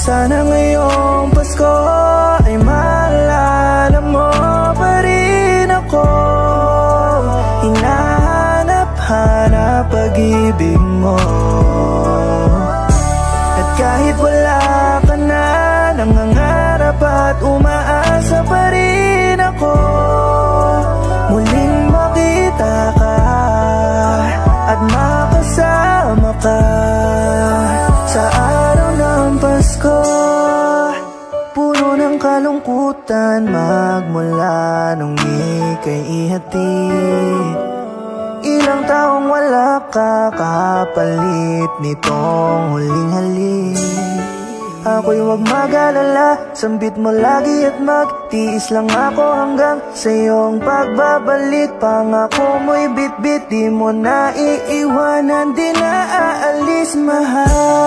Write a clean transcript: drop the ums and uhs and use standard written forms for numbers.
Sana ngayong Pasko ay maalala mo pa rin ako. Hinahanap-hanap pag-ibig mo. At kahit wala ka na, nangangarap at umaasa pa rin ako. Muling makita ka at makasama ka sa araw ng Pasko. Puno ng kalungkutan magmula nung ika'y ihatid. Ilang taong wala ka kapalit nitong huling halik. Ako'y huwag mag-alala, sambit mo lagi at magtiis lang ako hanggang sa iyong pagbabalik. Pangako mo'y bit-bit, di mo na iiwanan, di na aalis, mahal.